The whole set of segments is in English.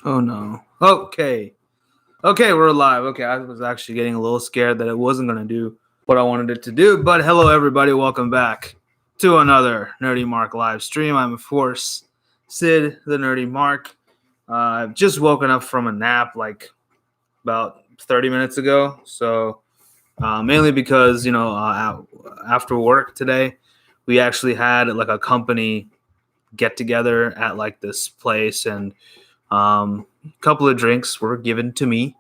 Oh no. Okay. Okay, we're live. Okay, I was actually getting a little scared that it wasn't going to do what I wanted it to do. But hello, everybody. Welcome back to another Nerdy Mark live stream. I'm, of course, Sid, the Nerdy Mark. I've just woken up from a nap like about 30 minutes ago. So, mainly because, after work today, we actually had like a company get together at like this place, and a couple of drinks were given to me.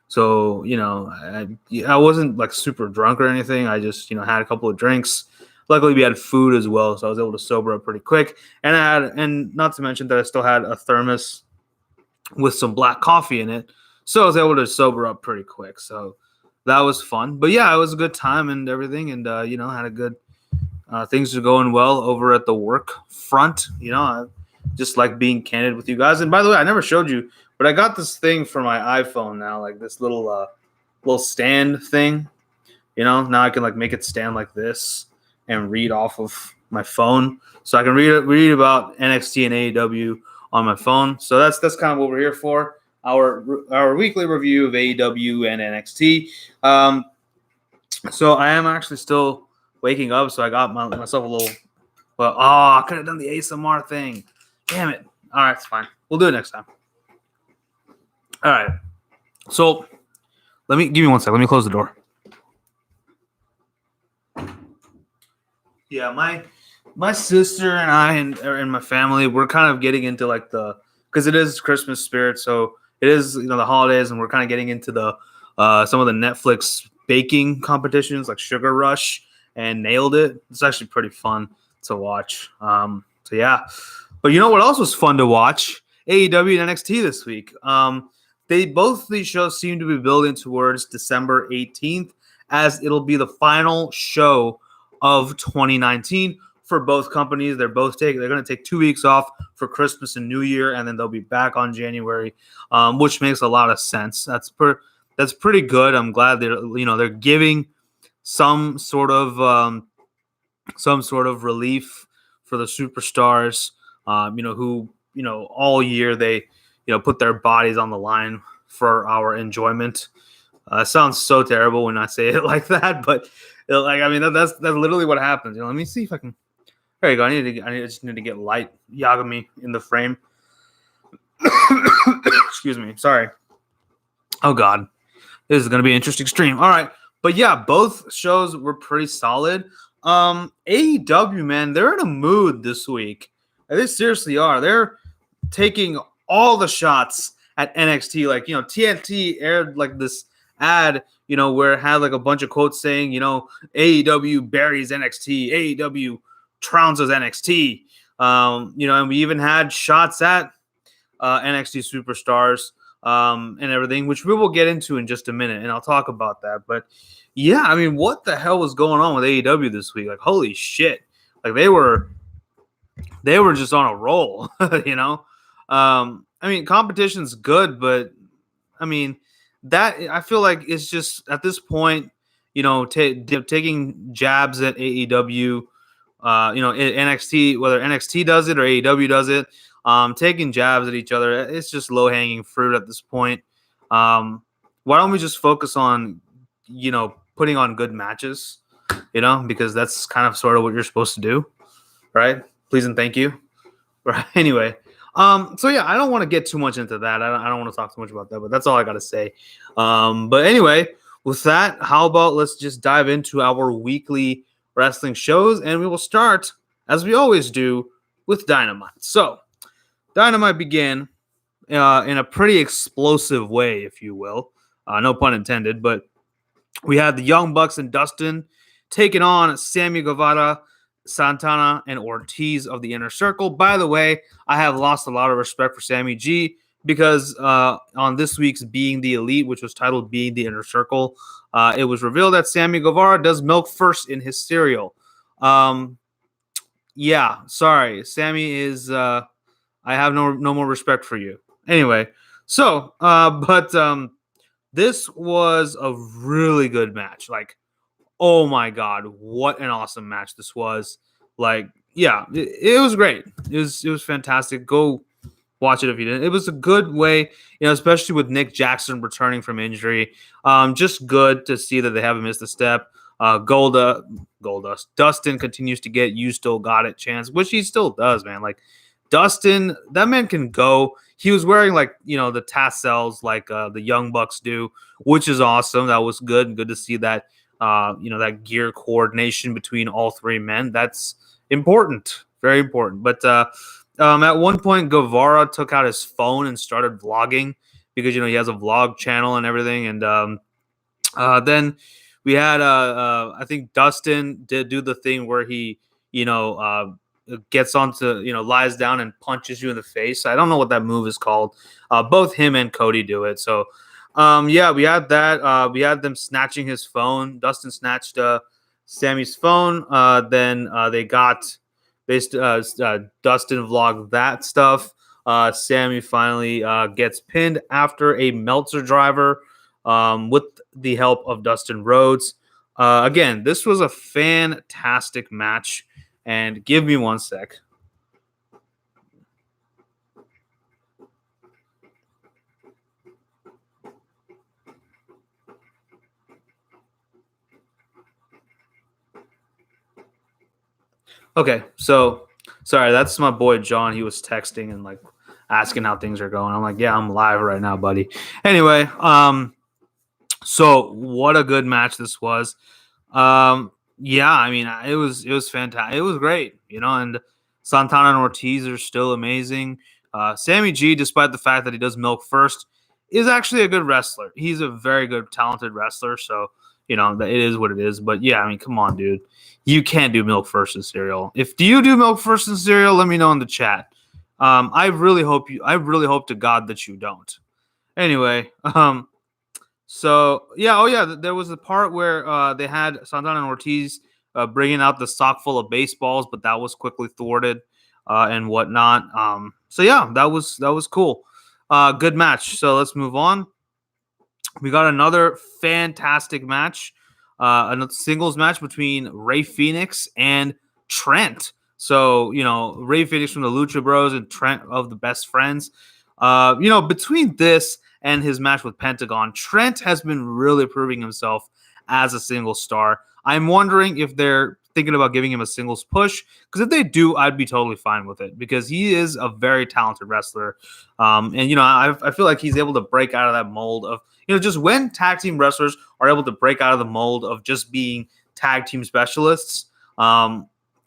So, I wasn't like super drunk or anything. I just, had a couple of drinks. Luckily, we had food as well, so I was able to sober up pretty quick. And not to mention that I still had a thermos with some black coffee in it, so I was able to sober up pretty quick. So that was fun. But yeah, it was a good time and everything, and had a good. Things are going well over at the work front. I just like being candid with you guys. And by the way, I never showed you, but I got this thing for my iPhone now, like this little stand thing. Now I can like make it stand like this and read off of my phone, so I can read about NXT and AEW on my phone. So that's kind of what we're here for. Our weekly review of AEW and NXT. So I am actually still waking up, so I got myself a little. Well, I could have done the ASMR thing. Damn it! All right, it's fine. We'll do it next time. All right. So give me 1 second. Let me close the door. Yeah, my sister and I and my family, we're kind of getting into like because it is Christmas spirit, so it is the holidays, and we're kind of getting into the some of the Netflix baking competitions like Sugar Rush and Nailed It. It's actually pretty fun to watch. So yeah, but you know what else was fun to watch? AEW and NXT this week. Both these shows seem to be building towards December 18th, as it'll be the final show of 2019 for both companies. They're going to take 2 weeks off for Christmas and New Year, and then they'll be back on January, which makes a lot of sense. That's pretty good. I'm glad they're giving some sort of relief for the superstars, who all year they put their bodies on the line for our enjoyment. Sounds so terrible when I say it like that, but that's literally what happens. Let me see if I can. There you go. I just need to get light Yagami in the frame. Excuse me. Sorry. Oh God, this is gonna be an interesting stream. All right. But yeah, both shows were pretty solid. AEW, man, they're in a mood this week. They seriously are. They're taking all the shots at NXT. Like, TNT aired like this ad, where it had like a bunch of quotes saying, AEW buries NXT, AEW trounces NXT. And we even had shots at NXT superstars and everything, which we will get into in just a minute, and I'll talk about that. But yeah, what the hell was going on with AEW this week? Like, holy shit! Like they were just on a roll, competition's good, but that I feel like it's just at this point, taking jabs at AEW, NXT, whether NXT does it or AEW does it. Taking jabs at each other, it's just low-hanging fruit at this point. Why don't we just focus on, putting on good matches, because that's kind of sort of what you're supposed to do, right? Please and thank you. Right. Anyway, so yeah, I don't want to get too much into that. I don't want to talk too much about that, but that's all I got to say. But anyway, with that, how about let's just dive into our weekly wrestling shows, and we will start, as we always do, with Dynamite. So Dynamite began in a pretty explosive way, if you will. No pun intended, but we had the Young Bucks and Dustin taking on Sammy Guevara, Santana, and Ortiz of the Inner Circle. By the way, I have lost a lot of respect for Sammy G because on this week's Being the Elite, which was titled Being the Inner Circle, it was revealed that Sammy Guevara does milk first in his cereal. Yeah, sorry. Sammy is... I have no more respect for you. Anyway, so, this was a really good match. Like, oh my God, what an awesome match this was. Like, yeah, it was great. It was fantastic. Go Watch it if you didn't. It was a good way, especially with Nick Jackson returning from injury. Just good to see that they haven't missed a step. Goldust, Dustin continues to get "You Still Got It" chance, which he still does, man. Like Dustin, that man can go. He was wearing the tassels like the Young Bucks do, which is awesome. That was good. Good to see that. That gear coordination between all three men. That's important, very important. But at one point, Guevara took out his phone and started vlogging because he has a vlog channel and everything. And then we had I think Dustin did do the thing where he gets onto lies down and punches you in the face. I don't know what that move is called. Both him and Cody do it. So yeah, we had that. We had them snatching his phone. Dustin snatched Sammy's phone. Then Dustin vlogged that stuff. Sammy finally gets pinned after a Meltzer driver with the help of Dustin Rhodes. Again, this was a fantastic match. And give me one sec. Okay, so sorry, that's my boy John. He was texting and asking how things are going. I'm like, yeah, I'm live right now, buddy. Anyway, so what a good match this was. Yeah, I mean, it was fantastic. It was great, and Santana and Ortiz are still amazing. Sammy G, despite the fact that he does milk first, is actually a good wrestler. He's a very good, talented wrestler. So, it is what it is. But yeah, I mean, come on, dude. You can't do milk first in cereal. Do you do milk first in cereal? Let me know in the chat. I really hope to God that you don't. Anyway, so yeah, there was a part where they had Santana and Ortiz bringing out the sock full of baseballs, but that was quickly thwarted and whatnot. So yeah, that was cool. Good match. So let's move on. We got another fantastic match, another singles match between Rey Fenix and Trent. So Rey Fenix from the Lucha Bros and Trent of the Best Friends. Between this and his match with Pentagon, Trent has been really proving himself as a single star. I'm wondering if they're thinking about giving him a singles push, because if they do, I'd be totally fine with it, because he is a very talented wrestler. And I feel like he's able to break out of that mold of, just when tag team wrestlers are able to break out of the mold of just being tag team specialists,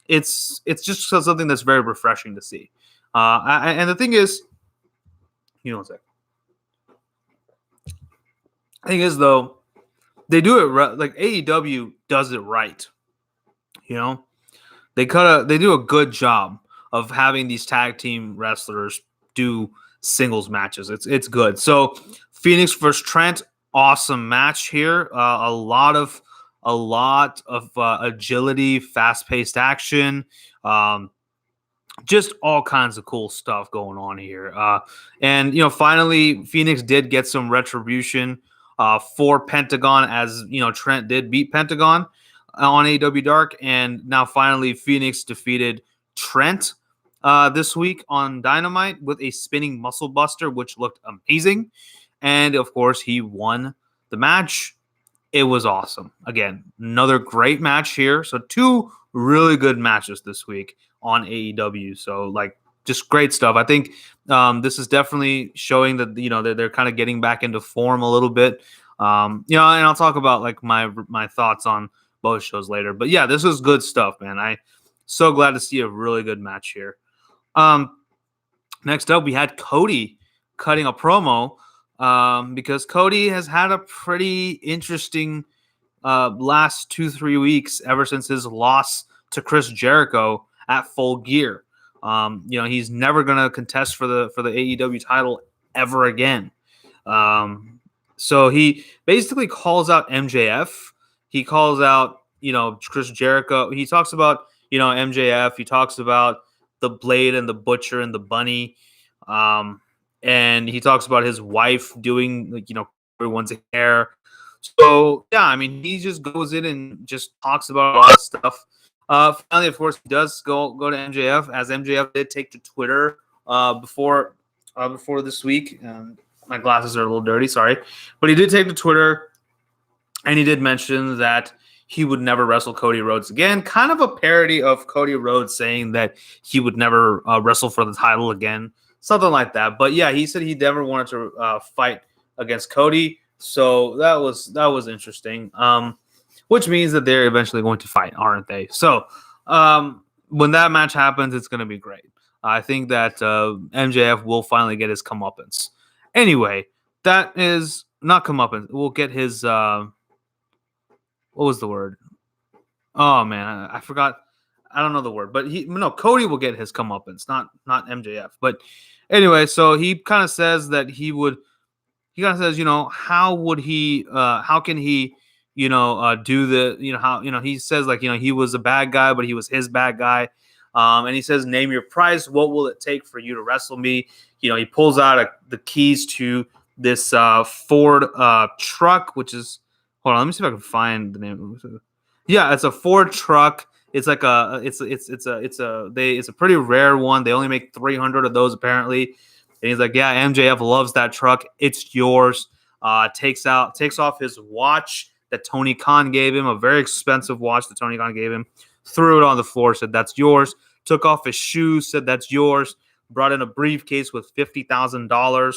it's just something that's very refreshing to see. And the thing is, one sec. Thing is, though, they do it like AEW does it right. They do a good job of having these tag team wrestlers do singles matches. It's good. So Phoenix versus Trent, awesome match here. A lot of agility, fast paced action. Just all kinds of cool stuff going on here. And finally, Phoenix did get some retribution for Pentagon, as Trent did beat Pentagon on AEW Dark, and now finally Phoenix defeated Trent this week on Dynamite with a spinning muscle buster, which looked amazing. And of course, he won the match. It was awesome. Again, another great match here. So 2 really good matches this week on AEW. So just great stuff. I think this is definitely showing that that they're kind of getting back into form a little bit. And I'll talk about my thoughts on both shows later. But yeah, this is good stuff, man. I so glad to see a really good match here. Next up, we had Cody cutting a promo because Cody has had a pretty interesting last 2-3 weeks ever since his loss to Chris Jericho at Full Gear. He's never going to contest for the AEW title ever again. So he basically calls out MJF. He calls out, Chris Jericho. He talks about, MJF. He talks about the Blade and the Butcher and the Bunny. And he talks about his wife doing, everyone's hair. So, yeah, I mean, he just goes in and just talks about a lot of stuff. Finally, of course, he does go to MJF, as MJF did take to Twitter before before this week. My glasses are a little dirty, sorry. But he did take to Twitter, and he did mention that he would never wrestle Cody Rhodes again. Kind of a parody of Cody Rhodes saying that he would never wrestle for the title again. Something like that. But yeah, he said he never wanted to fight against Cody. So that was interesting. Which means that they're eventually going to fight, aren't they? So when that match happens, it's going to be great. I think that MJF will finally get his comeuppance. Anyway, that is not comeuppance. We'll get his what was the word? Oh man, I forgot. I don't know the word, but Cody will get his comeuppance, not MJF. But anyway, so he kind of says that he would. He kind of says, how would he? How can he? Do the? How? He says like, he was a bad guy, but he was his bad guy. And he says, name your price. What will it take for you to wrestle me? He pulls out the keys to this Ford truck, which is. Hold on, let me see if I can find the name. Yeah, it's a Ford truck. It's like it's a pretty rare one. They only make 300 of those apparently. And he's like, yeah, MJF loves that truck. It's yours. Takes off his watch that Tony Khan gave him, a very expensive watch that Tony Khan gave him. Threw it on the floor, said that's yours. Took off his shoes, said that's yours. Brought in a briefcase with $50,000.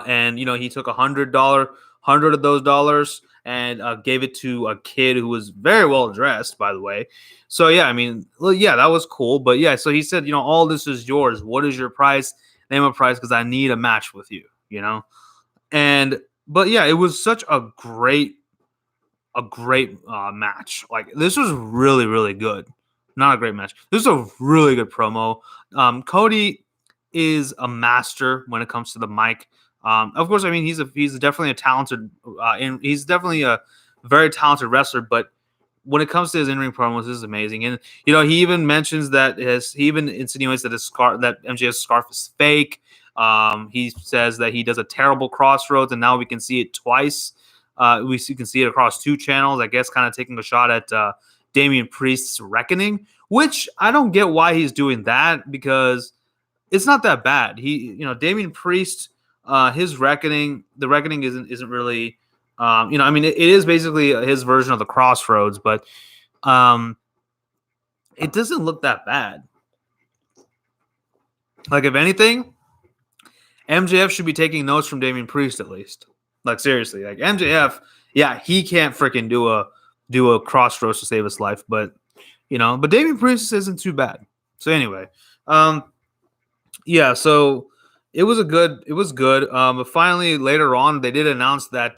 And he took $100 of those dollars and gave it to a kid who was very well dressed, by the way. So yeah, that was cool. But yeah, so he said, all this is yours. What is your price? Name a price because I need a match with you. But yeah, it was such a great match. Like this was really, really good. Not a great match. This is a really good promo. Cody is a master when it comes to the mic. Of course, he's definitely a talented, and he's definitely a very talented wrestler. But when it comes to his in-ring promos, this is amazing. And he even mentions that he even insinuates that that MJF's scarf is fake. He says that he does a terrible Crossroads, and now we can see it twice. We can see it across two channels. I guess kind of taking a shot at Damian Priest's Reckoning, which I don't get why he's doing that because it's not that bad. Damian Priest. His Reckoning, the Reckoning isn't really, it is basically his version of the Crossroads, but it doesn't look that bad. Like, if anything, MJF should be taking notes from Damian Priest at least. Like, seriously, like MJF, yeah, he can't freaking do a Crossroads to save his life, but Damian Priest isn't too bad. So anyway, yeah, so. It was good. But finally, later on, they did announce that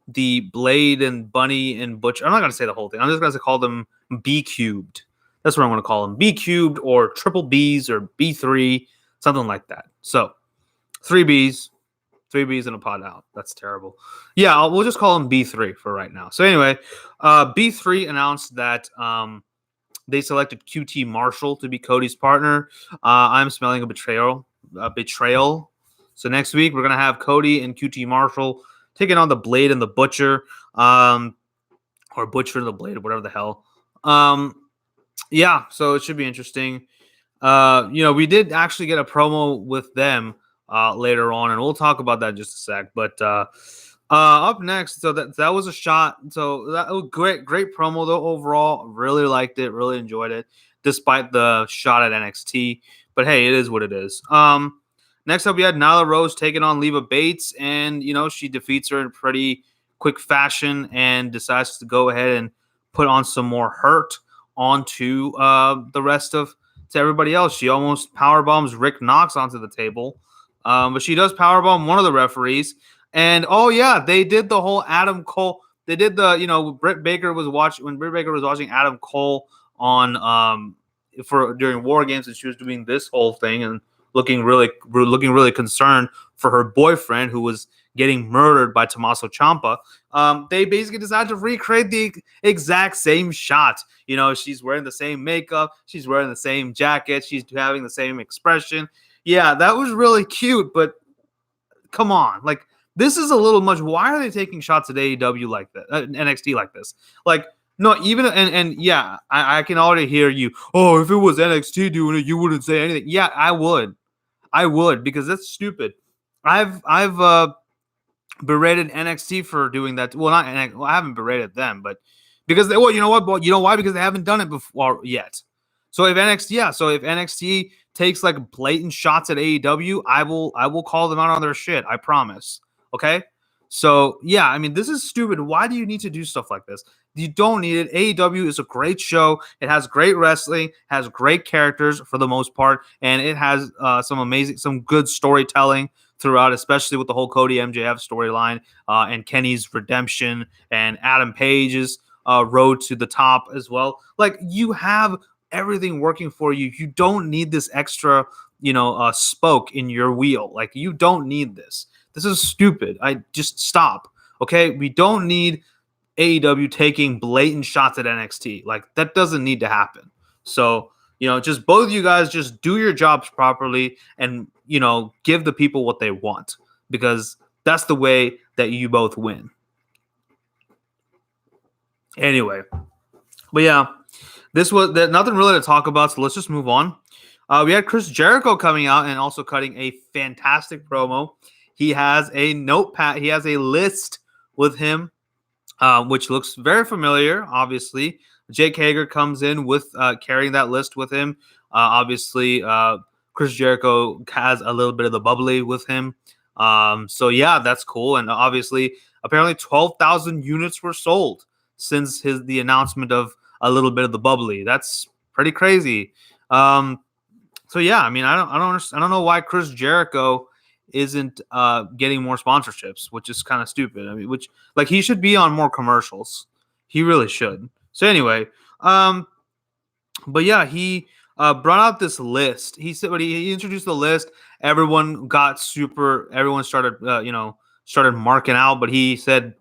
the Blade and Bunny and Butch. I'm not going to say the whole thing. I'm just going to call them B Cubed. That's what I'm going to call them. B Cubed or Triple Bs or B3, something like that. So 3 Bs in a pod out. That's terrible. Yeah, we'll just call them B3 for right now. So anyway, B3 announced that they selected QT Marshall to be Cody's partner. I'm smelling a betrayal. So next week we're gonna have Cody and QT Marshall taking on the Blade and the Butcher, or Butcher and the Blade, or whatever the hell. Yeah, so it should be interesting. We did actually get a promo with them later on, and we'll talk about that in just a sec. But up next, so that was a shot. So that was great promo though overall. Really liked it, really enjoyed it, despite the shot at NXT. But hey, it is what it is. Next up, we had Nyla Rose taking on Leva Bates, and she defeats her in pretty quick fashion and decides to go ahead and put on some more hurt onto the rest of everybody else. She almost powerbombs Rick Knox onto the table, but she does powerbomb one of the referees. And oh yeah, they did the whole Adam Cole. They did the Britt Baker was watching Adam Cole on during War Games, and she was doing this whole thing and looking really concerned for her boyfriend who was getting murdered by Tommaso Ciampa. They basically decided to recreate the exact same shot. She's wearing the same makeup, she's wearing the same jacket, she's having the same expression. Yeah, that was really cute, but come on, like this is a little much. Why are they taking shots at AEW like that, NXT like this? Like. No, even and yeah, I can already hear you. Oh, if it was NXT doing it, you wouldn't say anything. Yeah, I would. I would, because that's stupid. I've berated NXT for doing that. Well, not NXT, well, I haven't berated them, but because they, well, you know what? Well, you know why? Because they haven't done it before yet. So if NXT takes like blatant shots at AEW, I will call them out on their shit. I promise. Okay. So yeah, I mean, this is stupid. Why do you need to do stuff like this? You don't need it. AEW is a great show. It has great wrestling, has great characters for the most part, and it has some good storytelling throughout, especially with the whole Cody MJF storyline and Kenny's redemption and Adam Page's road to the top as well. Like, you have everything working for you. You don't need this extra, spoke in your wheel. Like, you don't need this. This is stupid. I just stop. Okay, we don't need AEW taking blatant shots at NXT. Like, that doesn't need to happen. So, just both of you guys just do your jobs properly and, give the people what they want, because that's the way that you both win. Anyway, but yeah, this was nothing really to talk about, so let's just move on. We had Chris Jericho coming out and also cutting a fantastic promo. He has a notepad. He has a list with him, which looks very familiar, obviously. Jake Hager comes in with carrying that list with him. Obviously, Chris Jericho has a little bit of the bubbly with him. So, yeah, that's cool. And obviously, apparently 12,000 units were sold since the announcement of a little bit of the bubbly. That's pretty crazy. So, yeah, I mean, I don't know why Chris Jericho isn't getting more sponsorships, which is kind of stupid. I mean, he should be on more commercials. He really should. So anyway, but yeah, he brought out this list. He said, but he introduced the list. Everyone started marking out, but he said,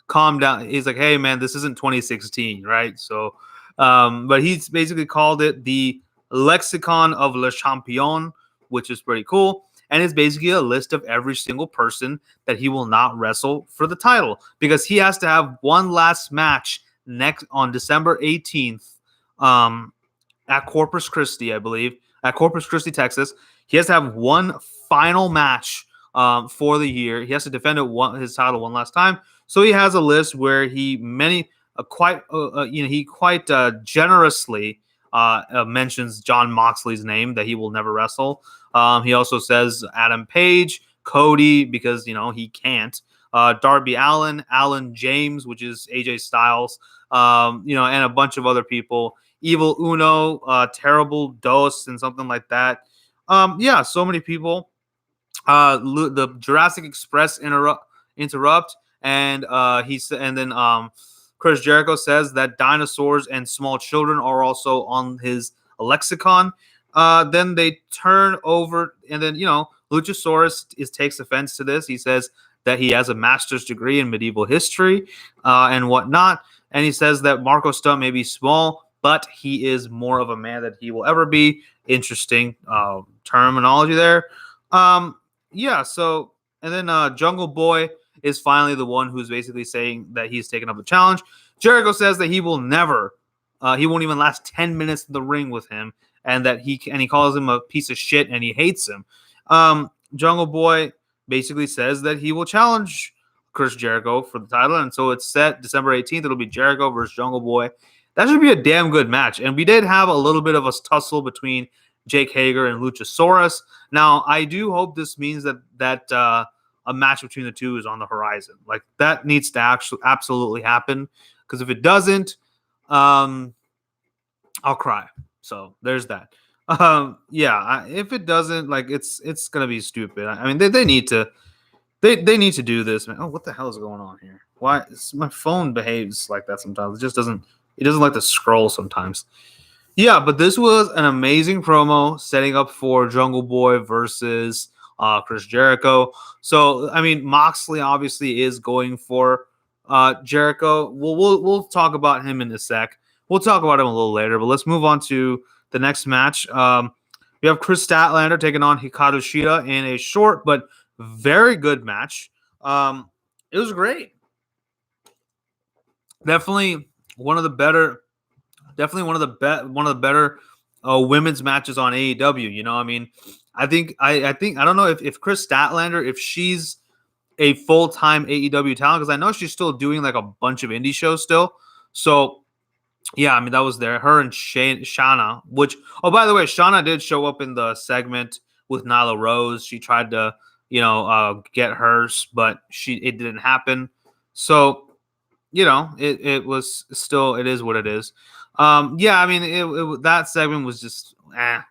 calm down. He's like, hey man, this isn't 2016, right? So, but he's basically called it the Lexicon of Le Champion, which is pretty cool. And it's basically a list of every single person that he will not wrestle for the title, because he has to have one last match next on December 18th at Corpus Christi, I believe, at Corpus Christi, Texas. He has to have one final match for the year. He has to defend his title one last time. So he has a list where he quite generously mentions Jon Moxley's name, that he will never wrestle. He also says Adam Page, Cody, because he can't. Darby Allin, Alan James, which is AJ Styles, and a bunch of other people. Evil Uno, Terrible Dos, and something like that. Yeah, so many people. The Jurassic Express interrupt, and then Chris Jericho says that dinosaurs and small children are also on his lexicon. Then they turn over, and then Luchasaurus takes offense to this. He says that he has a master's degree in medieval history and whatnot, and he says that Marco Stunt may be small, but he is more of a man than he will ever be. Interesting terminology there. Yeah. So, and then Jungle Boy is finally the one who's basically saying that he's taken up a challenge. Jericho says that he will never, he won't even last 10 minutes in the ring with him, and that he calls him a piece of shit and he hates him. Jungle Boy basically says that he will challenge Chris Jericho for the title, and so it's set December 18th. It'll be Jericho versus Jungle Boy. That should be a damn good match. And we did have a little bit of a tussle between Jake Hager and Luchasaurus. Now, I do hope this means that a match between the two is on the horizon. Like, that needs to absolutely happen, because if it doesn't, I'll cry. So there's that. Yeah, if it doesn't, like, it's gonna be stupid. I mean, they need to need to do this, man. Oh, what the hell is going on here? Why my phone behaves like that sometimes? It doesn't like to scroll sometimes. Yeah, but this was an amazing promo setting up for Jungle Boy versus Chris Jericho. So, I mean, Moxley obviously is going for Jericho. We'll talk about him in a sec. We'll talk about him a little later, but let's move on to the next match. We have Chris Statlander taking on Hikaru Shida in a short but very good match. It was great. Definitely one of the better women's matches on AEW. I mean, I think I don't know if Chris Statlander, if she's a full-time AEW talent, because I know she's still doing like a bunch of indie shows still. So yeah, I mean that was there. Her and Shauna, which by the way, Shauna did show up in the segment with Nyla Rose. She tried to get hers, but it didn't happen. So it was still, it is what it is. Yeah, I mean, that segment was just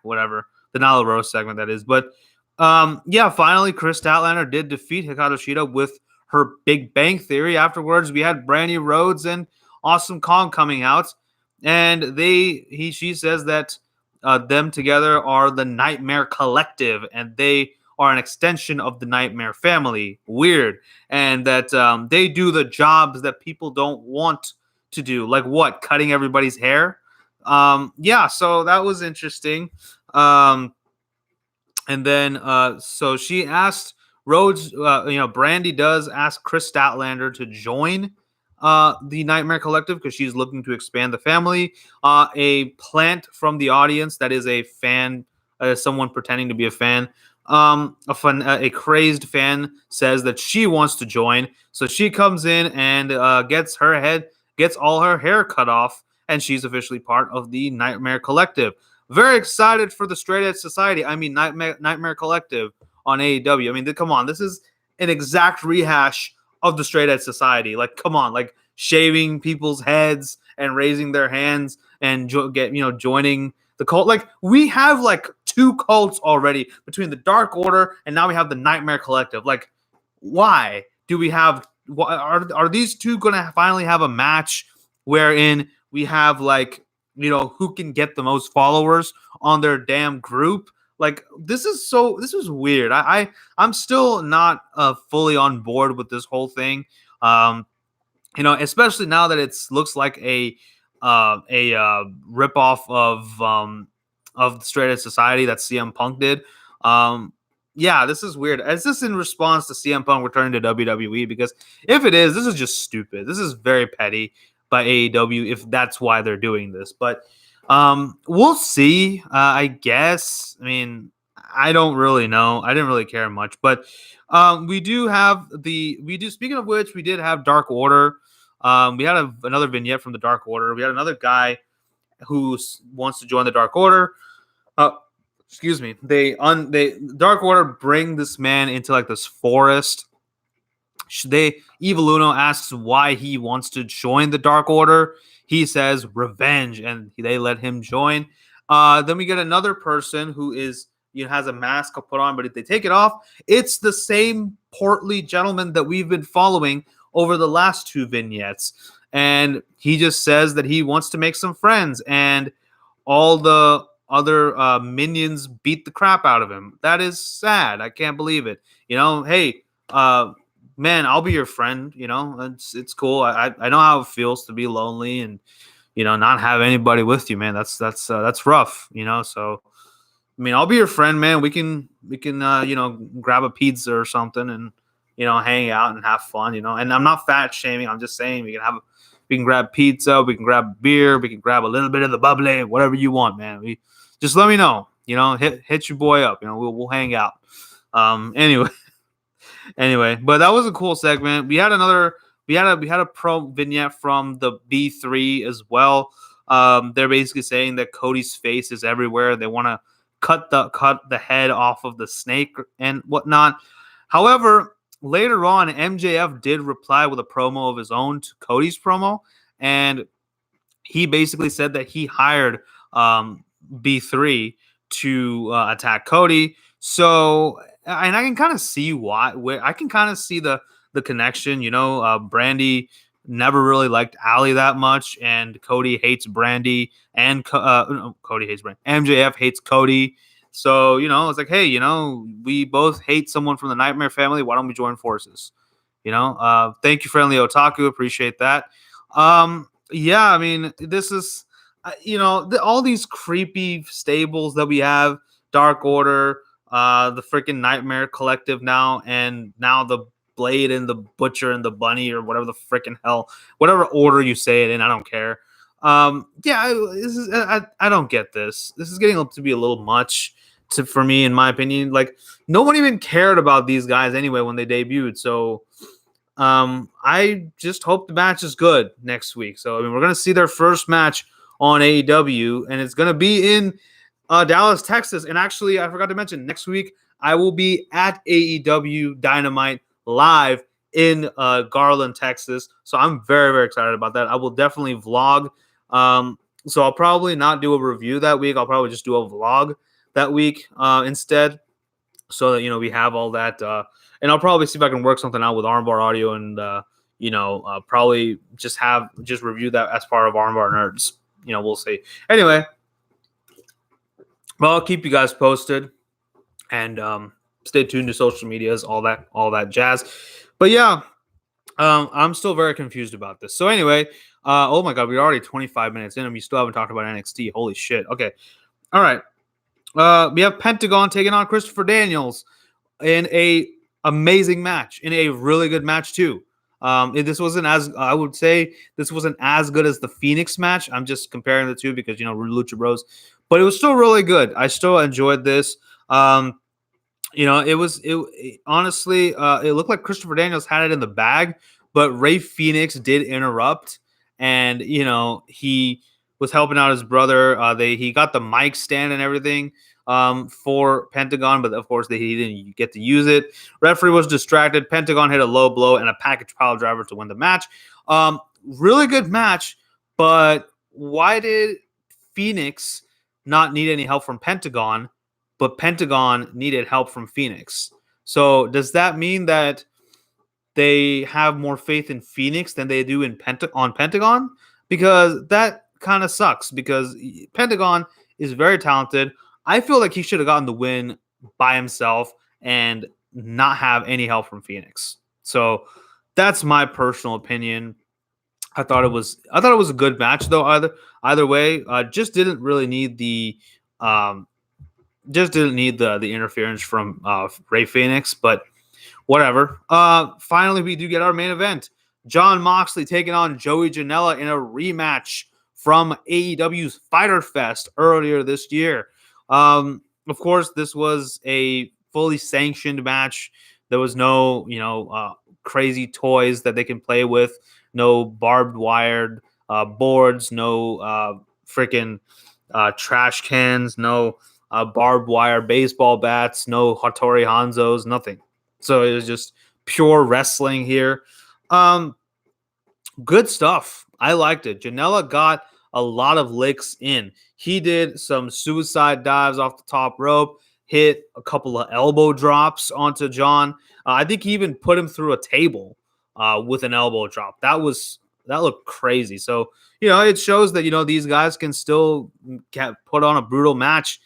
whatever. The Nyla Rose segment, that is. But yeah, finally, Chris Statlander did defeat Hikaru Shida with her Big Bang Theory. Afterwards, we had Brandy Rhodes and Awesome Kong coming out, and she says that them together are the Nightmare Collective, and they are an extension of the Nightmare family. Weird. And that they do the jobs that people don't want to do, like what, cutting everybody's hair. Yeah, so that was interesting. And then so she asked Rhodes, Brandy does ask Chris Statlander to join the Nightmare Collective because she's looking to expand the family. A plant from the audience, that is a fan, someone pretending to be a fan, a crazed fan, says that she wants to join. So she comes in and gets all her hair cut off, and she's officially part of the Nightmare Collective. Very excited for the Straight Edge Society. I mean, Nightmare Collective on AEW. I mean, come on, this is an exact rehash of the Straight Edge Society. Like, come on, like shaving people's heads and raising their hands and joining the cult. Like, we have like 2 cults already between the Dark Order and now we have the Nightmare Collective. Like, why do we have? Are these 2 going to finally have a match wherein we have like, who can get the most followers on their damn group? Like, this is weird. I'm still not fully on board with this whole thing. Especially now that it looks like a ripoff of the Straight Edge Society that CM Punk did. Yeah, this is weird. Is this in response to CM Punk returning to WWE? Because if it is, this is just stupid. This is very petty by AEW if that's why they're doing this. But we'll see. I guess. I mean, I don't really know. I didn't really care much, but speaking of which, we did have Dark Order. We had another vignette from the Dark Order. We had another guy who wants to join the Dark Order. Excuse me. Dark Order bring this man into like this forest. Evil Uno asks why he wants to join the Dark Order. He says revenge, and they let him join. Then we get another person who has a mask put on, but if they take it off, it's the same portly gentleman that we've been following over the last 2 vignettes. And he just says that he wants to make some friends, and all the other minions beat the crap out of him. That is sad. I can't believe it. Hey, man, I'll be your friend. It's cool. I know how it feels to be lonely and not have anybody with you, man. That's rough. So I mean, I'll be your friend, man. We can grab a pizza or something and hang out and have fun. And I'm not fat shaming. I'm just saying we can grab pizza, we can grab beer, we can grab a little bit of the bubbly, whatever you want, man. Just let me know. Hit your boy up. We'll hang out. Anyway, but that was a cool segment. We had a pro vignette from the B3 as well. They're basically saying that Cody's face is everywhere. They want to cut the head off of the snake and whatnot. However, later on, MJF did reply with a promo of his own to Cody's promo, and he basically said that he hired B3 to attack Cody. So, and I can kind of see why. I can kind of see the connection. Brandy never really liked Allie that much, and Cody hates Brandy, and Cody hates Brandy. MJF hates Cody. So, it's like, hey, we both hate someone from the Nightmare family. Why don't we join forces? Thank you, Friendly Otaku. Appreciate that. Yeah, I mean, this is, all these creepy stables that we have, Dark Order, the freaking Nightmare Collective now, and now the Blade and the Butcher and the Bunny, or whatever the freaking hell, whatever order you say it in, I don't care. Yeah, I don't get this. This is getting up to be a little much for me, in my opinion. Like, no one even cared about these guys anyway when they debuted. So I just hope the match is good next week. So I mean, we're gonna see their first match on AEW, and it's gonna be in Dallas, Texas. And actually, I forgot to mention, next week I will be at AEW Dynamite live in Garland, Texas. So I'm very, very excited about that. I will definitely vlog. So I'll probably not do a review that week. I'll probably just do a vlog that week instead, so that we have all that. And I'll probably see if I can work something out with Armbar Audio, and probably just review that as part of Armbar Nerds. We'll see. Anyway, well, I'll keep you guys posted, and stay tuned to social medias, all that jazz. But yeah, I'm still very confused about this. So anyway, oh my god, we're already 25 minutes in, and we still haven't talked about NXT. Holy shit. Okay, all right. We have Pentagon taking on Christopher Daniels in a amazing match, in a really good match too. This wasn't as good as the Phoenix match. I'm just comparing the two because Lucha Bros, but it was still really good. I still enjoyed this. Honestly, it looked like Christopher Daniels had it in the bag, but Ray Phoenix did interrupt, and he was helping out his brother. He got the mic stand and everything for Pentagon, but of course he didn't get to use it. Referee was distracted. Pentagon hit a low blow and a package pile driver to win the match. Really good match, but why did Phoenix not need any help from Pentagon, but Pentagon needed help from Phoenix? So does that mean that they have more faith in Phoenix than they do in Pentagon? Because that kind of sucks, because Pentagon is very talented. I feel like he should have gotten the win by himself and not have any help from Phoenix. So that's my personal opinion. I thought it was a good match though. Either way, just didn't really need the interference from Ray Phoenix, but whatever. Finally, we do get our main event. Jon Moxley taking on Joey Janela in a rematch from AEW's Fyter Fest earlier this year. Of course, this was a fully sanctioned match. There was no, crazy toys that they can play with. No barbed wired boards. No freaking trash cans. No barbed wire baseball bats. No Hattori Hanzos. Nothing. So it was just pure wrestling here. Good stuff. I liked it. Janela got a lot of licks in. He did some suicide dives off the top rope, hit a couple of elbow drops onto John. I think he even put him through a table with an elbow drop. That looked crazy. So, it shows that, these guys can still put on a brutal match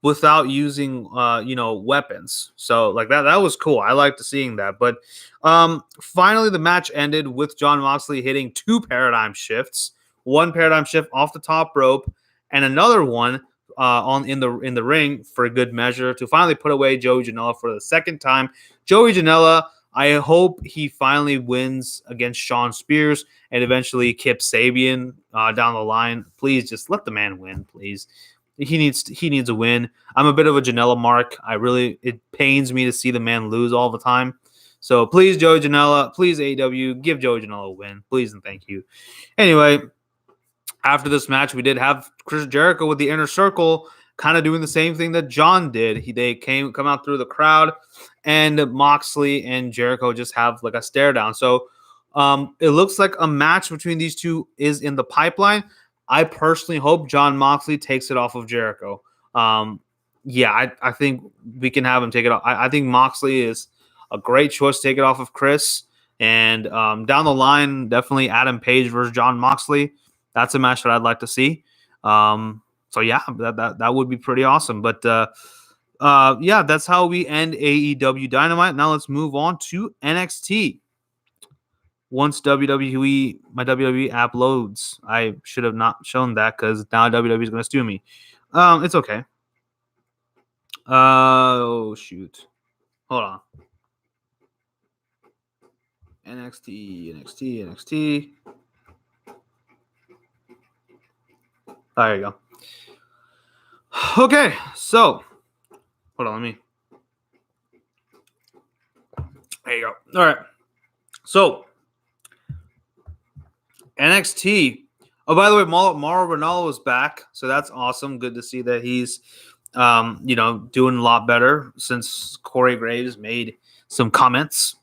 without using weapons. So like that was cool. I liked seeing that. But finally the match ended with Jon Moxley hitting 2 paradigm shifts. One paradigm shift off the top rope and another one in the ring for a good measure to finally put away Joey Janela for the second time. Joey Janela, I hope he finally wins against Shawn Spears and eventually Kip Sabian down the line. Please just let the man win, please. He needs a win. I'm a bit of a Janela mark. It pains me to see the man lose all the time. So please, Joey Janela, please AEW, give Joey Janela a win, please and thank you. Anyway, after this match, we did have Chris Jericho with the Inner Circle kind of doing the same thing that John did. They come out through the crowd, and Moxley and Jericho just have like a stare down. So it looks like a match between these two is in the pipeline. I personally hope Jon Moxley takes it off of Jericho. I think we can have him take it off. I think Moxley is a great choice to take it off of Chris. And down the line, definitely Adam Page versus Jon Moxley. That's a match that I'd like to see. So yeah, that would be pretty awesome. But that's how we end AEW Dynamite. Now let's move on to NXT. Once my WWE app loads, I should have not shown that because now WWE is going to sue me. It's okay. Oh, shoot. Hold on. NXT. There you go. Okay, so Hold on, let me. There you go. All right. So NXT. Oh, by the way, Mauro Ranallo is back, so that's awesome. Good to see that he's, doing a lot better since Corey Graves made some comments.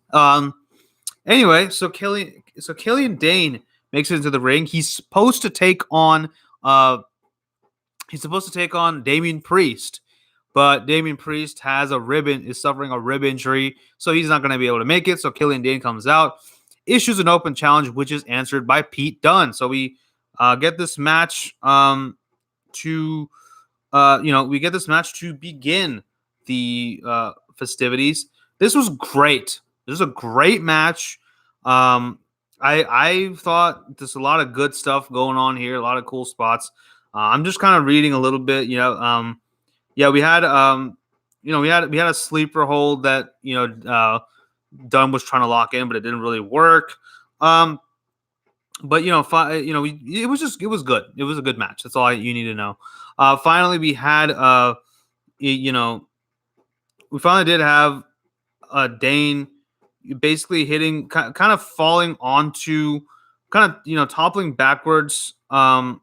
Anyway, so Killian Dane makes it into the ring. He's supposed to take on Damian Priest, but Damian Priest is suffering a rib injury, so he's not going to be able to make it. So Killian Dane comes out, issues an open challenge, which is answered by Pete Dunne. So we get this match to begin the festivities. This was great. This is a great match. I thought there's a lot of good stuff going on here, a lot of cool spots. I'm just kind of reading a little bit. We had we had a sleeper hold that Dunn was trying to lock in, but it didn't really work. But it was good. It was a good match. That's all you need to know. Finally, we had we finally did have Dane basically hitting, kind of falling onto, toppling backwards, onto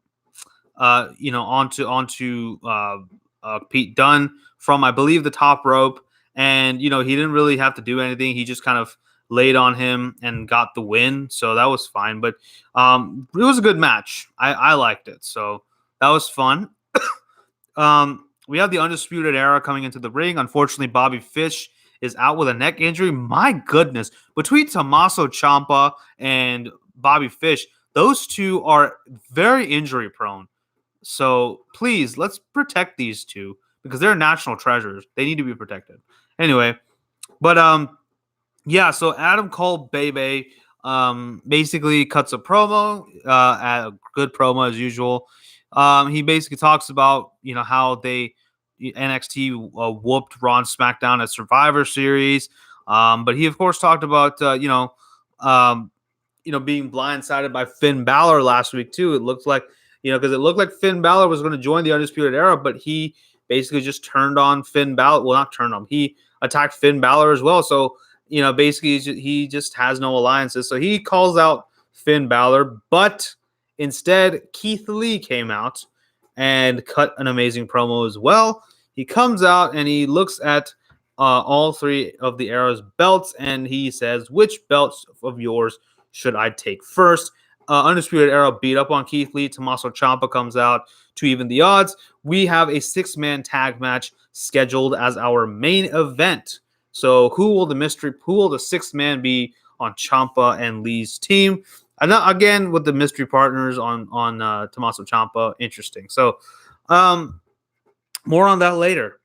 Pete Dunne from, I believe, the top rope, and he didn't really have to do anything. He just kind of laid on him and got the win, so that was fine. But it was a good match. I liked it, so that was fun. We have the Undisputed Era coming into the ring. Unfortunately, Bobby Fish is out with a neck injury. My goodness, between Tommaso Ciampa and Bobby Fish, those two are very injury prone. So please, let's protect these two because they're national treasures. They need to be protected. Anyway, but so Adam Cole Bebe basically cuts a promo, a good promo as usual. He basically talks about how NXT whooped Raw and SmackDown at Survivor Series, but he of course talked about being blindsided by Finn Balor last week too. It looked like because it looked like Finn Balor was going to join the Undisputed Era, but he basically just turned on Finn Balor. Well, not turned on. He attacked Finn Balor as well. So basically he just has no alliances. So he calls out Finn Balor, but instead Keith Lee came out and cut an amazing promo as well. He comes out and he looks at all three of the Era's belts and he says, "Which belts of yours should I take first?" Undisputed Era beat up on Keith Lee. Tommaso Ciampa comes out to even the odds. We have a 6-man tag match scheduled as our main event. So who will the 6th man be on Ciampa and Lee's team? And again, with the mystery partners on Tommaso Ciampa, interesting. So, more on that later.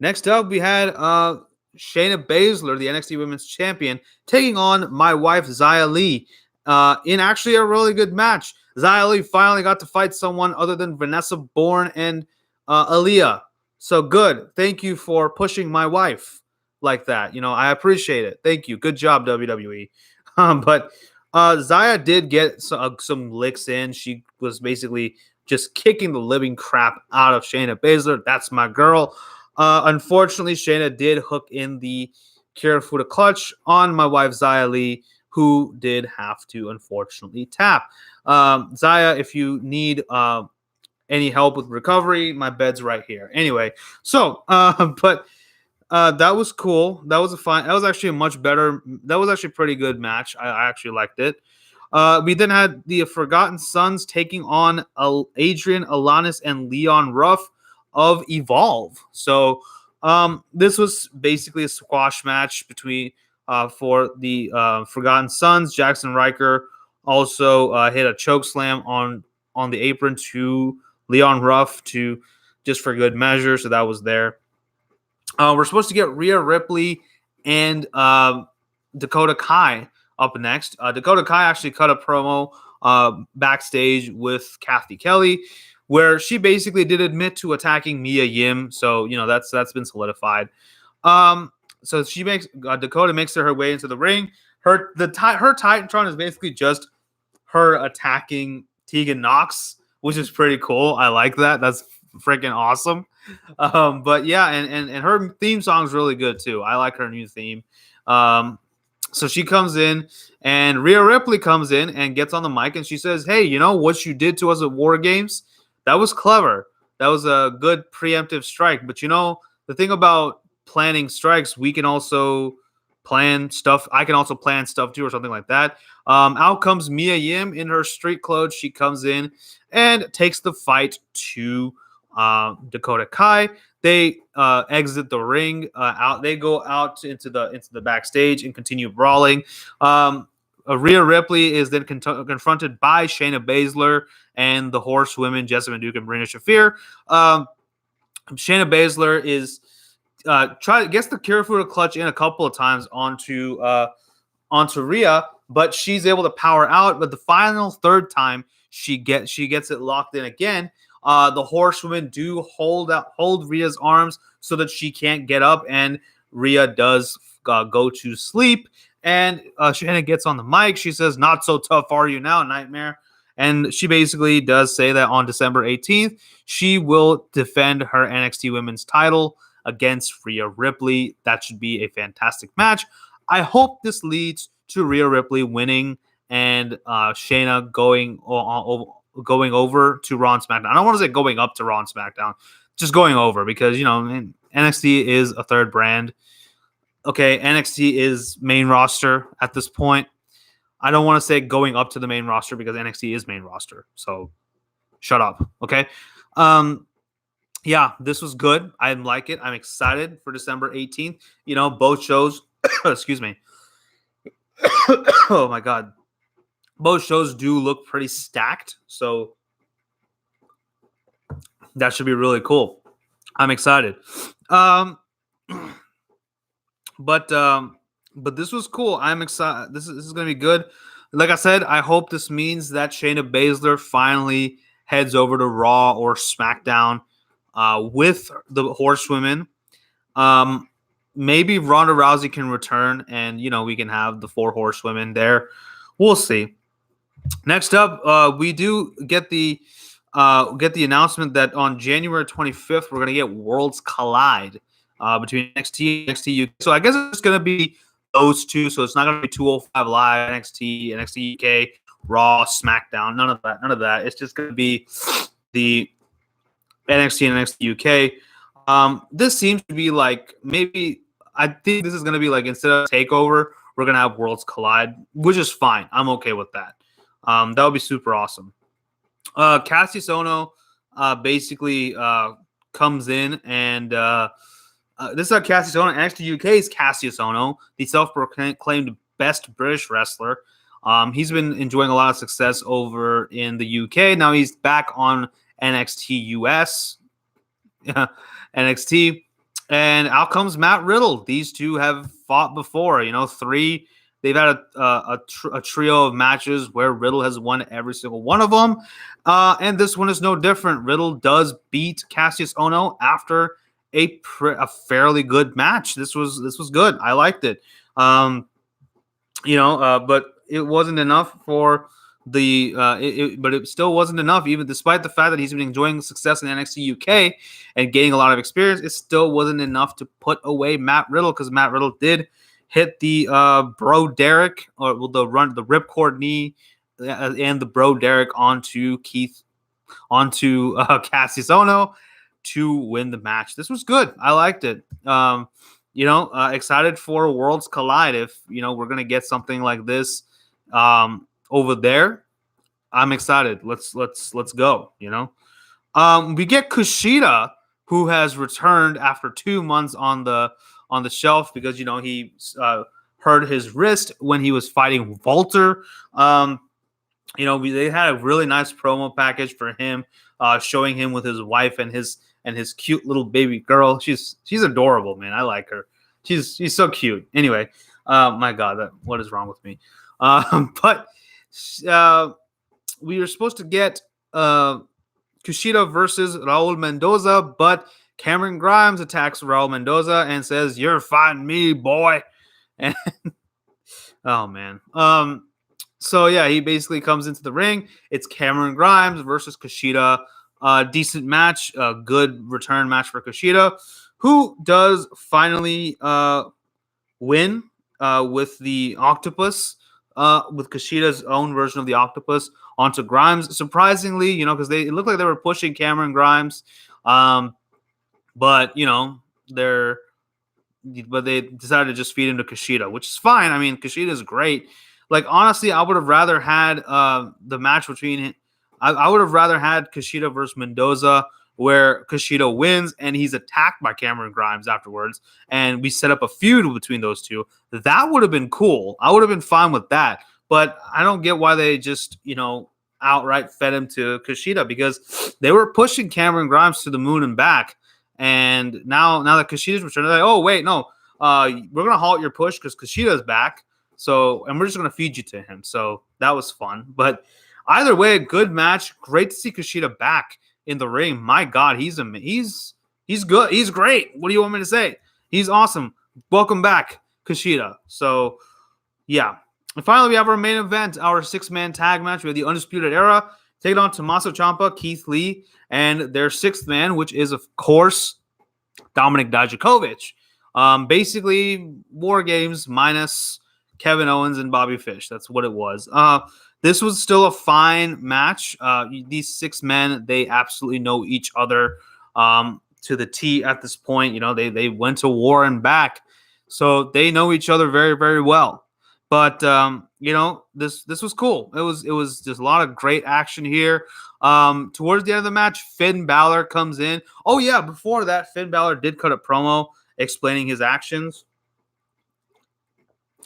Next up, we had Shayna Baszler, the NXT Women's Champion, taking on my wife Xia Li in actually a really good match. Xia Li finally got to fight someone other than Vanessa Bourne and Aaliyah. So good. Thank you for pushing my wife like that. I appreciate it. Thank you. Good job, WWE. But Xia did get some licks in. She was basically just kicking the living crap out of Shayna Baszler. That's my girl. Unfortunately, Shayna did hook in the Kirifuda clutch on my wife Xia Li, who did have to unfortunately tap. Xia, if you need any help with recovery, my bed's right here. Anyway, so that was cool. That was actually a much better. That was actually a pretty good match. I actually liked it. We then had the Forgotten Sons taking on Adrian Alanis and Leon Ruff of Evolve. So this was basically a squash match between for the Forgotten Sons. Jackson Riker also hit a choke slam on the apron to Leon Ruff just for good measure. So that was there. We're supposed to get Rhea Ripley and Dakota Kai up next. Dakota Kai actually cut a promo backstage with Kathy Kelly, where she basically did admit to attacking Mia Yim. So that's been solidified. So Dakota makes her way into the ring. Her Titantron is basically just her attacking Tegan Nox, which is pretty cool. I like that. That's freaking awesome. But yeah, and her theme song is really good too. I like her new theme. Um, so she comes in, and Rhea Ripley comes in and gets on the mic, and she says, "Hey, you know what you did to us at War Games? That was clever. That was a good preemptive strike. But you know, the thing about planning strikes, we can also plan stuff. I can also plan stuff too, or something like that." Out comes Mia Yim in her street clothes. She comes in and takes the fight to Dakota Kai. They exit the ring out. They go out into the backstage and continue brawling. Rhea Ripley is then confronted by Shayna Baszler and the Horsewomen, Jessamine Duke and Marina Shafir. Shayna Baszler is gets the Kirifuda clutch in a couple of times onto Rhea, but she's able to power out. But the final third time she gets it locked in again. The Horsewomen do hold Rhea's arms so that she can't get up, and Rhea does go to sleep. And Shanna gets on the mic. She says, "Not so tough are you now, Nightmare?" And she basically does say that on December 18th, she will defend her NXT Women's title against Rhea Ripley. That should be a fantastic match. I hope this leads to Rhea Ripley winning and Shayna going over to Raw and SmackDown. I don't want to say going up to Raw and SmackDown, just going over, because, you know, NXT is a third brand. Okay, NXT is main roster at this point. I don't want to say going up to the main roster because NXT is main roster. So shut up, okay? Yeah, this was good. I like it. I'm excited for December 18th. You know, both shows, excuse me. Oh my God. Both shows do look pretty stacked. So that should be really cool. I'm excited. But this was cool. I'm excited. This is going to be good. Like I said, I hope this means that Shayna Baszler finally heads over to Raw or SmackDown with the Horsewomen. Maybe Ronda Rousey can return, and, you know, we can have the 4 Horsewomen there. We'll see. Next up, we do get the announcement that on January 25th, we're going to get Worlds Collide between NXT and NXT UK. So I guess it's going to be those two. So it's not going to be 205 Live, NXT, NXT UK, Raw, SmackDown. None of that. It's just going to be the NXT and NXT UK. This seems to be like, maybe I think this is going to be like, instead of TakeOver, we're going to have Worlds Collide, which is fine. I'm okay with that. That would be super awesome. Cassius Ohno basically comes in, and this is how Cassius Ohno, NXT UK's Cassius Ohno, the self-proclaimed best British wrestler. He's been enjoying a lot of success over in the UK. Now he's back on NXT US, NXT, and out comes Matt Riddle. These two have fought before. You know, they've had a trio of matches where Riddle has won every single one of them, and this one is no different. Riddle does beat Cassius Ohno after a fairly good match. This was good. I liked it. But it wasn't enough for but it still wasn't enough, even despite the fact that he's been enjoying success in NXT UK and gaining a lot of experience. It still wasn't enough to put away Matt Riddle, because Matt Riddle did hit the Bro Derek, or the ripcord knee, and the Bro Derek onto Cassius Ohno to win the match. This was good. I liked it. Excited for Worlds Collide. If, you know, we're gonna get something like this over there, I'm excited. Let's go. You know, we get Kushida, who has returned after 2 months on the shelf because, you know, he hurt his wrist when he was fighting Walter. They had a really nice promo package for him, showing him with his wife and his cute little baby girl. She's adorable, man. I like her. She's so cute. Anyway, my God, what is wrong with me? But we were supposed to get Kushida versus Raul Mendoza, but Cameron Grimes attacks Raul Mendoza and says, "You're fighting me, boy." And oh man. So yeah, he basically comes into the ring. It's Cameron Grimes versus Kushida. decent match, a good return match for Kushida, who does finally win with the octopus, with Kushida's own version of the octopus onto Grimes. Surprisingly, because it looked like they were pushing Cameron Grimes, but they decided to just feed him to Kushida, which is fine. I mean, Kushida is great. Like, honestly, I would have rather had the match between. I would have rather had Kushida versus Mendoza, where Kushida wins and he's attacked by Cameron Grimes afterwards, and we set up a feud between those two. That would have been cool. I would have been fine with that. But I don't get why they just, outright fed him to Kushida, because they were pushing Cameron Grimes to the moon and back. And now that Kushida's returned, they're like, oh, wait, no, we're going to halt your push because Kushida's back. And we're just going to feed you to him. So that was fun. But either way, good match. Great to see Kushida back in the ring. My God, he's good. He's great. What do you want me to say? He's awesome. Welcome back, Kushida. So, yeah. And finally, we have our main event, our 6-man tag match. We have the Undisputed Era taking on Tommaso Ciampa, Keith Lee, and their 6th man, which is, of course, Dominik Dijakovic. Basically, War Games minus Kevin Owens and Bobby Fish. That's what it was. This was still a fine match. These 6 men, they absolutely know each other to the T at this point. They went to war and back, so they know each other very, very well. But this was cool. It was just a lot of great action here. Towards the end of the match, Finn Balor comes in. Oh yeah, before that, Finn Balor did cut a promo explaining his actions.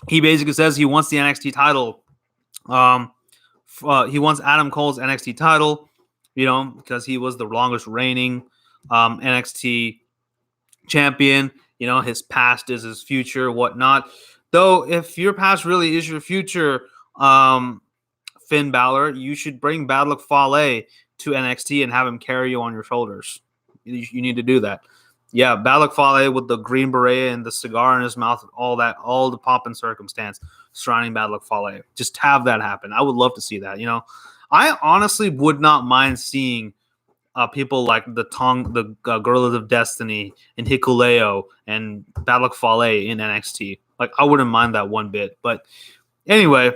He basically says he wants the NXT title. He wants Adam Cole's NXT title, because he was the longest reigning NXT champion. His past is his future, whatnot. Though, if your past really is your future, Finn Balor, you should bring Bad Luck Fale to NXT and have him carry you on your shoulders. You need to do that. Yeah, Bad Luck Fale with the green beret and the cigar in his mouth, all the pomp and circumstance surrounding Bad Luck Fale. Just have that happen. I would love to see that. I honestly would not mind seeing people like the Gorillas of Destiny and Hikuleo and Bad Luck Fale in NXT. Like, I wouldn't mind that one bit. But anyway,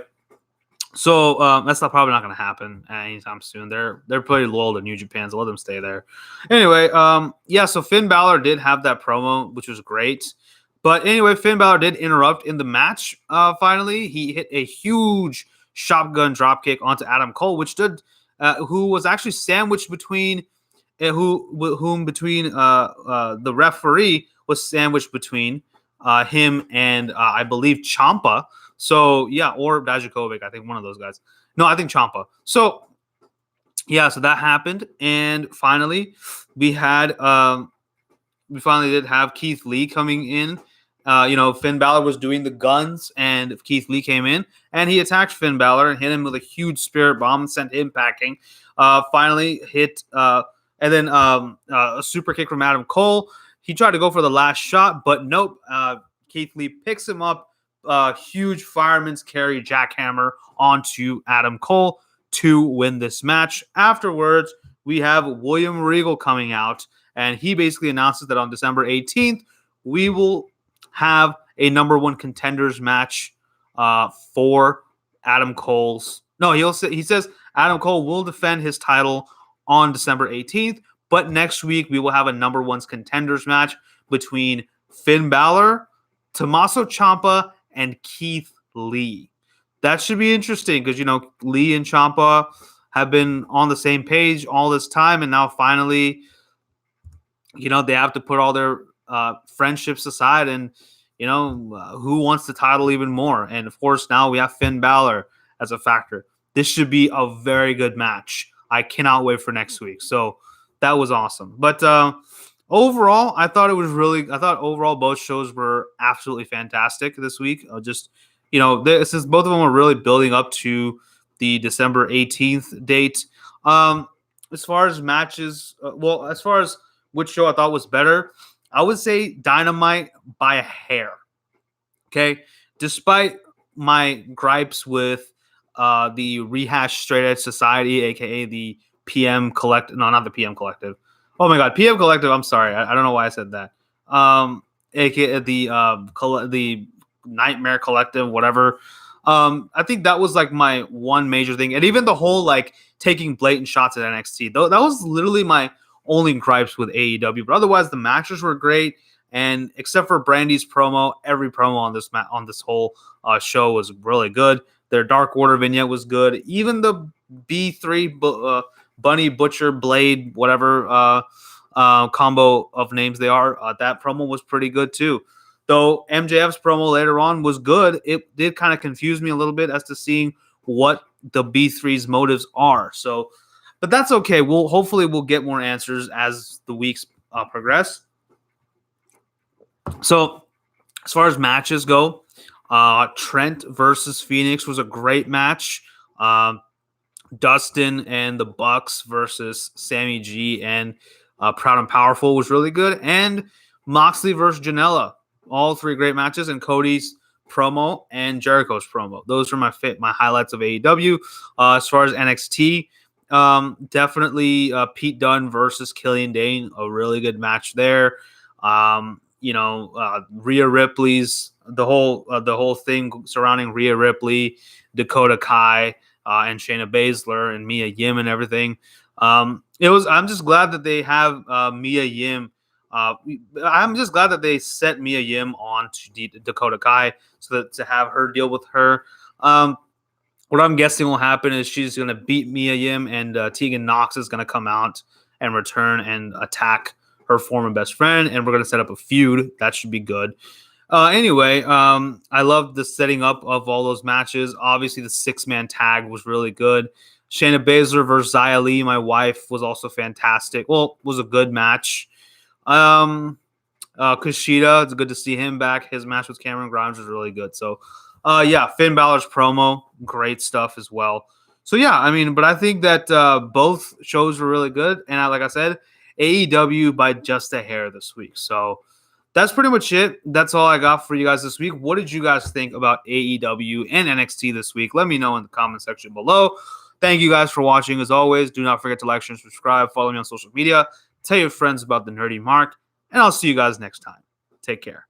so that's probably not going to happen anytime soon. They're pretty loyal to New Japan, so let them stay there. Anyway, so Finn Balor did have that promo, which was great. But anyway, Finn Balor did interrupt in the match. Finally, he hit a huge shotgun dropkick onto Adam Cole, who was actually sandwiched between the referee was sandwiched between him and I believe Ciampa. So yeah, or Dijakovic, I think one of those guys. No, I think Ciampa. So yeah, so that happened, and finally we finally did have Keith Lee coming in. Finn Balor was doing the guns, and Keith Lee came in, and he attacked Finn Balor and hit him with a huge spirit bomb and sent him packing. Finally hit, and then a super kick from Adam Cole. He tried to go for the last shot, but nope. Keith Lee picks him up. Huge fireman's carry jackhammer onto Adam Cole to win this match. Afterwards, we have William Regal coming out, and he basically announces that on December 18th, we will have a number 1 contenders match for Adam Cole's. No, he says Adam Cole will defend his title on December 18th, but next week we will have a number 1 contenders match between Finn Balor, Tommaso Ciampa, and Keith Lee. That should be interesting because, Lee and Ciampa have been on the same page all this time, and now finally, they have to put all their friendships aside and, who wants the title even more? And, of course, now we have Finn Balor as a factor. This should be a very good match. I cannot wait for next week. So that was awesome. But overall, I thought overall both shows were absolutely fantastic this week. Since both of them were really building up to the December 18th date. As far as matches, as far as which show I thought was better, I would say Dynamite by a hair. Okay, despite my gripes with the Rehash Straight Edge Society, aka the PM Collective. No, not the PM Collective. Oh my God, PM Collective. I'm sorry. I don't know why I said that. AKA the Nightmare Collective, whatever. I think that was like my one major thing. And even the whole like taking blatant shots at NXT. Though that was literally my only gripes with AEW. But otherwise, the matches were great. And except for Brandy's promo, every promo on this whole show was really good. Their Dark Order vignette was good. Even the B3 Bunny Butcher Blade whatever combo of names they are, that promo was pretty good too. Though MJF's promo later on was good, it did kind of confuse me a little bit as to seeing what the B3's motives are. So, but that's okay. Hopefully we'll get more answers as the weeks progress. So, as far as matches go, Trent versus Phoenix was a great match. Dustin and the Bucks versus Sammy G and Proud and Powerful was really good. And Moxley versus Janela. All three great matches. And Cody's promo and Jericho's promo. Those are my highlights of AEW. As far as NXT, definitely Pete Dunne versus Killian Dane. A really good match there. Rhea Ripley's the whole thing surrounding Rhea Ripley, Dakota Kai, and Shayna Baszler and Mia Yim and everything. I'm just glad that they have Mia Yim. I'm just glad that they set Mia Yim on to Dakota Kai so that to have her deal with her. What I'm guessing will happen is she's going to beat Mia Yim and Tegan Nox is going to come out and return and attack her former best friend, and we're going to set up a feud. That should be good. Anyway, I love the setting up of all those matches. Obviously, the 6-man tag was really good. Shayna Baszler versus Xia Li, my wife, was also fantastic. Well, was a good match. Kushida, it's good to see him back. His match with Cameron Grimes was really good. So, Finn Balor's promo, great stuff as well. So, but I think that both shows were really good. And like I said, AEW by just a hair this week. So, that's pretty much it. That's all I got for you guys this week. What did you guys think about AEW and NXT this week? Let me know in the comment section below. Thank you guys for watching. As always, do not forget to like, share, and subscribe. Follow me on social media. Tell your friends about the Nerdy Mark. And I'll see you guys next time. Take care.